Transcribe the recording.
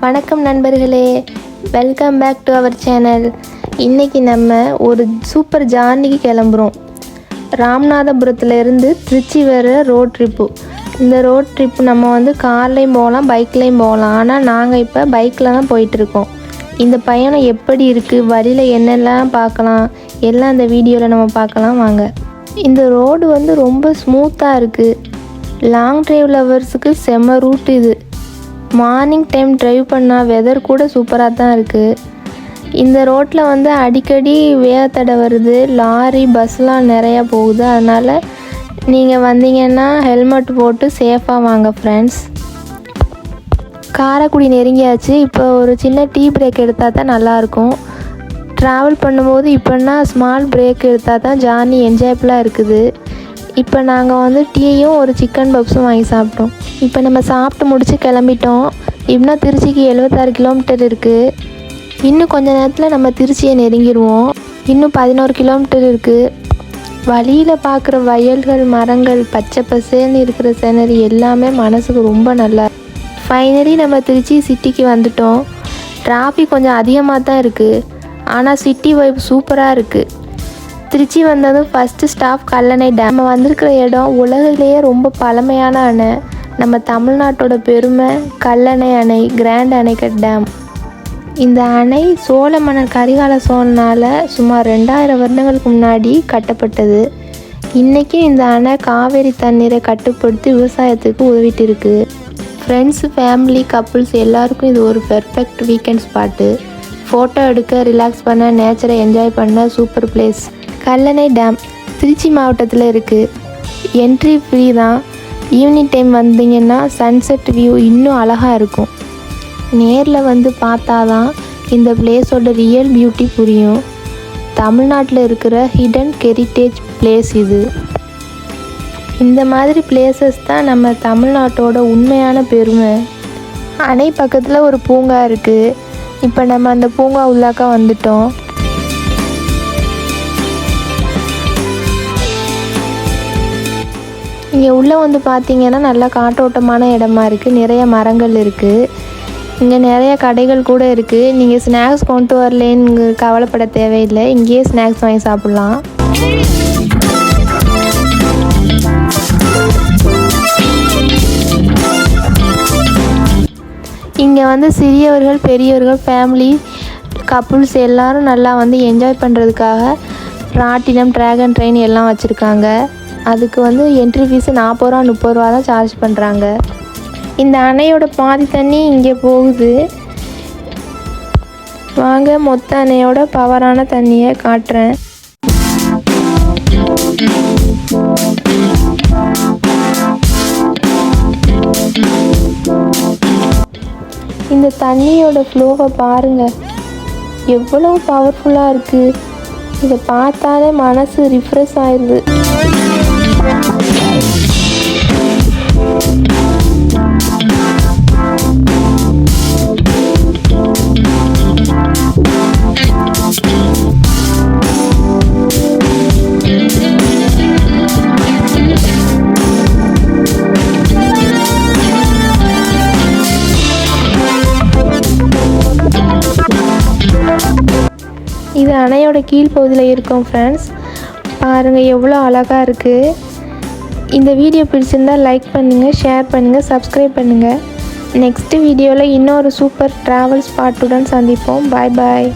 வணக்கம் நண்பர்களே, welcome back to our channel. இன்றைக்கி நம்ம ஒரு சூப்பர் ஜார்னிக்கு கிளம்புறோம். ராமநாதபுரத்துலேருந்து திருச்சி வர ரோட் ட்ரிப்பு. இந்த ரோட் ட்ரிப்பு நம்ம கார்லேயும் போகலாம், பைக்லேயும் போகலாம். ஆனால் நாங்கள் இப்போ பைக்கில் தான் போயிட்டுருக்கோம். இந்த பயணம் எப்படி இருக்குது, வழியில் என்னெல்லாம் பார்க்கலாம், எல்லாம் இந்த வீடியோவில் நம்ம பார்க்கலாம் வாங்க. இந்த ரோடு ரொம்ப ஸ்மூத்தாக இருக்குது. லாங் ட்ரைவ் லவர்ஸுக்கு செம்ம ரூட் இது. மார்னிங் டைம் ட்ரைவ் பண்ணால் வெதர் கூட சூப்பராக தான் இருக்குது. இந்த ரோட்டில் அடிக்கடி வேகத்தடை வருது, லாரி பஸ்லாம் நிறையா போகுது. அதனால் நீங்கள் வந்தீங்கன்னா ஹெல்மெட் போட்டு சேஃபாக வாங்க ஃப்ரெண்ட்ஸ். காரைக்குடி நெருங்கியாச்சு. இப்போ ஒரு சின்ன டீ பிரேக் எடுத்தால் தான் நல்லாயிருக்கும். ட்ராவல் பண்ணும்போது இப்போன்னா ஸ்மால் பிரேக் எடுத்தால் தான் ஜார்னி என்ஜாய்ஃபுல்லாக இருக்குது. இப்போ நாங்கள் டீயும் ஒரு சிக்கன் பப்ஸும் வாங்கி சாப்பிட்டோம். இப்போ நம்ம சாப்பிட்டு முடித்து கிளம்பிட்டோம். இன்னும் திருச்சிக்கு 76 கிலோமீட்டர் இருக்குது. இன்னும் கொஞ்சம் நேரத்தில் நம்ம திருச்சியை நெருங்கிடுவோம். இன்னும் 11 கிலோமீட்டர் இருக்குது. வழியில் பார்க்குற வயல்கள், மரங்கள், பச்சை பசேல்னு இருக்கிற சீனரி எல்லாமே மனசுக்கு ரொம்ப நல்லா. ஃபைனலி நம்ம திருச்சி சிட்டிக்கு வந்துட்டோம். டிராஃபிக் கொஞ்சம் அதிகமாக தான் இருக்குது, ஆனால் சிட்டி வைப் சூப்பராக இருக்குது. திருச்சி வந்ததும் ஃபஸ்ட்டு ஸ்டாப் கல்லணை டேம். நம்ம வந்திருக்கிற இடம் உலகிலேயே ரொம்ப பழமையான அணை. நம்ம தமிழ்நாட்டோட பெருமை கல்லணை அணை, கிராண்ட் அணைக்கட் டேம். இந்த அணை சோழ மன்னர் கரிகால சோழனால் சுமார் 2000 வருடங்களுக்கு முன்னாடி கட்டப்பட்டது. இன்றைக்கும் இந்த அணை காவேரி தண்ணீரை கட்டுப்படுத்தி விவசாயத்துக்கு உதவிட்டு இருக்குது. ஃப்ரெண்ட்ஸு, ஃபேமிலி, கப்புள்ஸ் எல்லாருக்கும் இது ஒரு பெர்ஃபெக்ட் வீக்கெண்ட் ஸ்பாட்டு. ஃபோட்டோ எடுக்க, ரிலாக்ஸ் பண்ண, நேச்சரை என்ஜாய் பண்ண super place. Kallanai dam Trichy மாவட்டத்தில் இருக்குது. என்ட்ரி ஃப்ரீ தான். ஈவினிங் டைம் வந்தீங்கன்னா சன்செட் வியூ இன்னும் அழகாக இருக்கும். நேரில் பார்த்தா தான் இந்த பிளேஸோட ரியல் பியூட்டி புரியும். தமிழ்நாட்டில் இருக்கிற ஹிடன் ஹெரிட்டேஜ் பிளேஸ் இது. இந்த மாதிரி பிளேசஸ் தான் நம்ம தமிழ்நாட்டோட உண்மையான பெருமை. அணை பக்கத்தில் ஒரு பூங்கா இருக்குது. இப்போ நம்ம அந்த பூங்கா உள்ளாக்கா வந்துட்டோம். இங்கே உள்ளே பார்த்தீங்கன்னா நல்லா காற்றோட்டமான இடமா இருக்குது. நிறைய மரங்கள் இருக்குது. இங்கே நிறைய கடைகள் கூட இருக்குது. நீங்கள் ஸ்நாக்ஸ் கொண்டு வரலேன்னு கவலைப்பட தேவையில்லை. இங்கேயே ஸ்நாக்ஸ் வாங்கி சாப்பிட்லாம். இங்கே சிறியவர்கள், பெரியவர்கள், ஃபேமிலி, கப்புள்ஸ் எல்லோரும் நல்லா என்ஜாய் பண்ணுறதுக்காக ராட்டினம், ட்ராகன் ட்ரெயின் எல்லாம் வச்சுருக்காங்க. அதுக்கு என்ட்ரி ஃபீஸு 40 ரூபா 30 ரூபா தான் சார்ஜ் பண்ணுறாங்க. இந்த அணையோட பாதி தண்ணி இங்கே போகுது. வாங்க மொத்த அணையோட பவரான தண்ணியை காட்டுறேன். இந்த தண்ணியோட ஃப்ளோவை பாருங்கள், எவ்வளோ பவர்ஃபுல்லாக இருக்குது. இதை பார்த்தாலே மனசு ரிஃப்ரெஷ் ஆயிடுது. இது அணையோட கீழ்ப்பகுதியில் இருக்கும் ஃப்ரெண்ட்ஸ். பாருங்கள் எவ்வளோ அழகாக இருக்குது. இந்த வீடியோ பிடிச்சிருந்தால் லைக் பண்ணுங்கள், ஷேர் பண்ணுங்கள், சப்ஸ்கிரைப் பண்ணுங்கள். நெக்ஸ்ட் வீடியோவில் இன்னொரு சூப்பர் ட்ராவல் ஸ்பாட்டுடன் சந்திப்போம். பாய் பாய்.